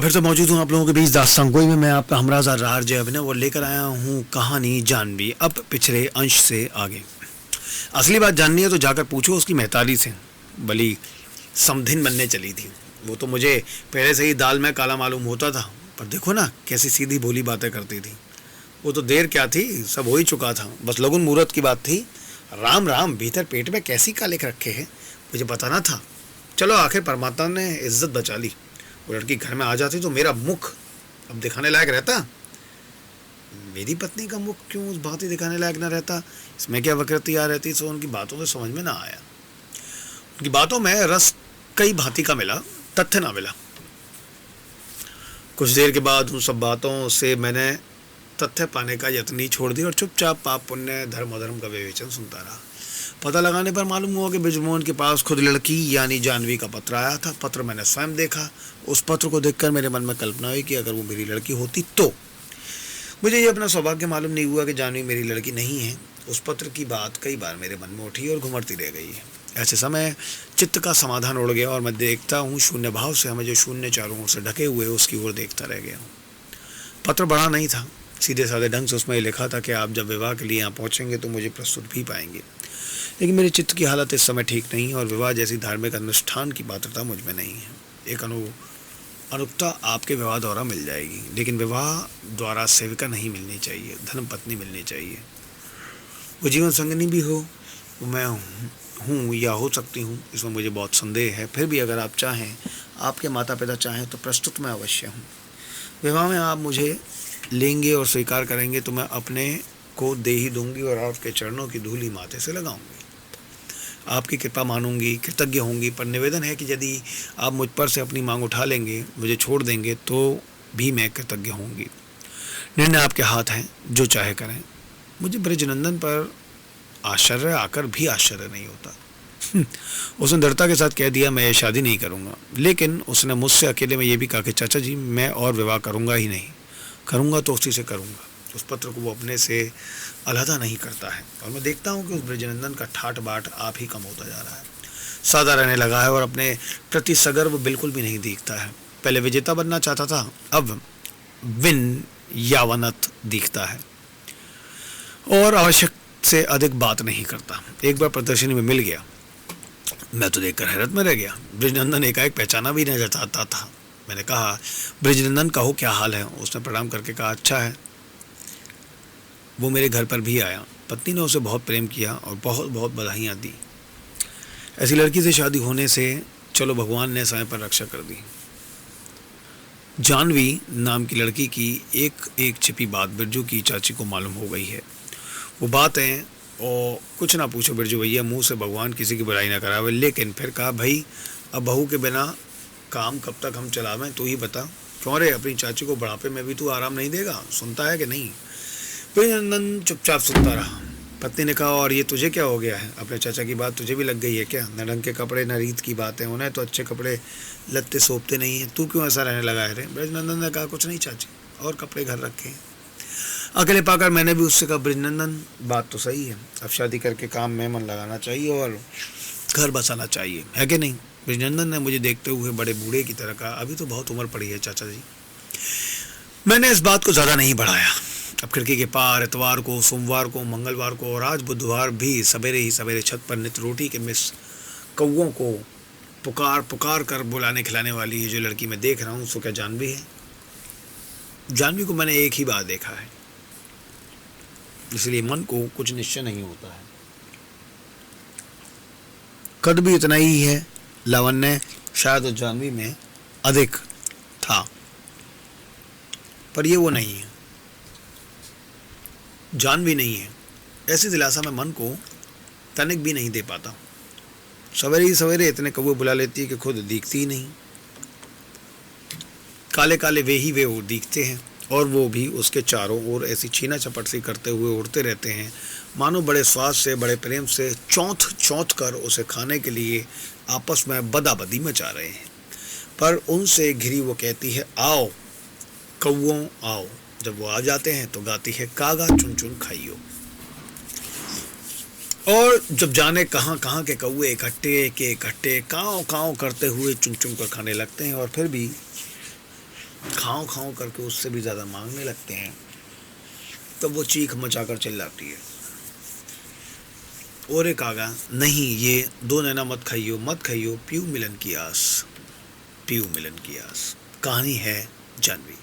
फिर से मौजूद हूँ आप लोगों के बीच दास्तान गोई में। मैं आपका हमराज़ रार अभिनव और लेकर आया हूँ कहानी जानवी, अब पिछले अंश से आगे। असली बात जाननी है तो जाकर पूछो उसकी महतारी से, भली समधिन बनने चली थी। वो तो मुझे पहले से ही दाल में काला मालूम होता था, पर देखो ना कैसी सीधी भोली बातें करती थी। वो तो देर क्या थी, सब हो ही चुका था, बस लगुन मुहूर्त की बात थी। राम राम, भीतर पेट में कैसी का लिख रखे हैं मुझे बताना था। चलो आखिर परमात्मा ने इज्जत बचा ली। वो लड़की घर में आ जाती तो मेरा मुख अब दिखाने लायक रहता। मेरी पत्नी का मुख क्यों उस भांति दिखाने लायक ना रहता, इसमें क्या वक्रति आ रहती। सो उनकी बातों से समझ में ना आया। उनकी बातों में रस कई भांति का मिला, तथ्य ना मिला। कुछ देर के बाद उन सब बातों से मैंने तथ्य पाने का यत्न ही छोड़ दिया और चुपचाप पाप पुण्य धर्म अधर्म का विवेचन सुनता रहा। पता लगाने पर मालूम हुआ कि बृजमोहन के पास खुद लड़की यानी जानवी का पत्र आया था। पत्र मैंने स्वयं देखा। उस पत्र को देखकर मेरे मन में कल्पना हुई कि अगर वो मेरी लड़की होती तो। मुझे ये अपना सौभाग्य मालूम नहीं हुआ कि जानवी मेरी लड़की नहीं है। उस पत्र की बात कई बार मेरे मन में उठी और घुमड़ती रह गई है। ऐसे समय चित्त का समाधान उड़ गया और मैं देखता हूँ शून्य भाव से, हमें जो शून्य चारों ओर से ढके हुए उसकी ओर देखता रह गया हूँ। पत्र बड़ा नहीं था, सीधे साधे ढंग से उसमें लिखा था कि आप जब विवाह के लिए यहाँ पहुँचेंगे तो मुझे प्रस्तुत भी पाएंगे। लेकिन मेरे चित्त की हालत इस समय ठीक नहीं है और विवाह जैसी धार्मिक अनुष्ठान की पात्रता मुझ में नहीं है। एक अनुक्ता आपके विवाह द्वारा मिल जाएगी, लेकिन विवाह द्वारा सेविका नहीं मिलनी चाहिए, धर्म पत्नी मिलनी चाहिए। वो जीवन संगनी भी हो, वो मैं हूँ या हो सकती हूँ, इसमें मुझे बहुत संदेह है। फिर भी अगर आप चाहें, आपके माता पिता चाहें तो प्रस्तुत मैं अवश्य हूँ। विवाह में आप मुझे लेंगे और स्वीकार करेंगे तो मैं अपने को दे ही दूंगी और आपके चरणों की धूली माथे से लगाऊंगी। आपकी कृपा मानूंगी, कृतज्ञ होंगी, पर निवेदन है कि यदि आप मुझ पर से अपनी मांग उठा लेंगे, मुझे छोड़ देंगे, तो भी मैं कृतज्ञ होंगी। निर्णय आपके हाथ हैं, जो चाहे करें। मुझे ब्रजनंदन पर आश्चर्य आकर भी आश्चर्य नहीं होता। उसने दृढ़ता के साथ कह दिया मैं ये शादी नहीं करूँगा। लेकिन उसने मुझसे अकेले में ये भी कहा कि चाचा जी मैं और विवाह करूँगा ही नहीं, करूँगा तो उसी से करूँगा। उस पत्र को वो अपने से अलहदा नहीं करता है और मैं देखता हूँ कि उस ब्रजनंदन का ठाट बाट आप ही कम होता जा रहा है। सादा रहने लगा है और अपने प्रति सगर्व बिल्कुल भी नहीं दिखता है। पहले विजेता बनना चाहता था, अब यावनत दिखता है और आवश्यक से अधिक बात नहीं करता। एक बार प्रदर्शनी में मिल गया, मैं तो देखकर हैरत में रह गया। ब्रजनंदन एकाएक पहचाना भी नहीं जाता था। मैंने कहा ब्रजनंदन कहो क्या हाल है। उसने प्रणाम करके कहा अच्छा है। वो मेरे घर पर भी आया। पत्नी ने उसे बहुत प्रेम किया और बहुत बहुत बधाइयाँ दी। ऐसी लड़की से शादी होने से चलो भगवान ने समय पर रक्षा कर दी। जानवी नाम की लड़की की एक एक छिपी बात बिरजू की चाची को मालूम हो गई है। वो बातें और कुछ ना पूछो बिरजू भैया, मुंह से भगवान किसी की बुराई ना करावे। लेकिन फिर कहा भाई अब बहू के बिना काम कब तक हम चलावें, तू ही बता। क्यों रे, अपनी चाची को बुढ़ापे में भी तू आराम नहीं देगा? सुनता है कि नहीं? ब्रजनंदन चुपचाप सुनता रहा। पत्नी ने कहा और ये तुझे क्या हो गया है? अपने चाचा की बात तुझे भी लग गई है क्या? न ढंग के कपड़े न रीत की बातें, उन्हें तो अच्छे कपड़े लत्ते सोपते नहीं है, तू क्यों ऐसा रहने लगा है रे? ब्रजनंदन ने कहा कुछ नहीं चाची, और कपड़े घर रखे हैं। अकेले पाकर मैंने भी उससे कहा ब्रजनंदन बात तो सही है, अब शादी करके काम में मन लगाना चाहिए और घर बसाना चाहिए, है कि नहीं? ब्रजनंदन ने मुझे देखते हुए बड़े बूढ़े की तरह कहा अभी तो बहुत उम्र पड़ी है चाचा जी। मैंने इस बात को ज़्यादा नहीं बढ़ाया। अब खिड़की के पार इतवार को, सोमवार को, मंगलवार को और आज बुधवार भी सवेरे ही सवेरे छत पर नित्य रोटी के मिस कौओं को पुकार पुकार कर बुलाने खिलाने वाली ये जो लड़की मैं देख रहा हूँ, उसको क्या जानवी है? जानवी को मैंने एक ही बार देखा है, इसलिए मन को कुछ निश्चय नहीं होता है। कद भी इतना ही है, लावण्य शायद उस जानवी में अधिक था, पर ये वो नहीं है, जानवी नहीं है। ऐसी दिलासा में मन को तनिक भी नहीं दे पाता। सवेरे ही सवेरे इतने कौवे बुला लेती है कि खुद दिखती ही नहीं। काले काले वे दिखते हैं और वो भी उसके चारों ओर ऐसी छीना चपट सी करते हुए उड़ते रहते हैं, मानो बड़े स्वाद से, बड़े प्रेम से चौंथ चौंथ कर उसे खाने के लिए आपस में बदाबदी मचा रहे हैं। पर उनसे घिरी वो कहती है आओ कौओं आओ। जब वो आ जाते हैं तो गाती है कागा चुन चुन खाइयो। और जब जाने कहाँ कहाँ के कौए इकट्ठे काँव काँव करते हुए चुन चुन कर खाने लगते हैं और फिर भी खाओ खाओ करके उससे भी ज़्यादा मांगने लगते हैं, तब वो चीख मचा कर चिल्लाती है। और एक आगा, नहीं ये दो नैना मत खाइयो मत खाइयो, पीऊ मिलन की आस, पीऊ मिलन की आस। कहानी है जानवी।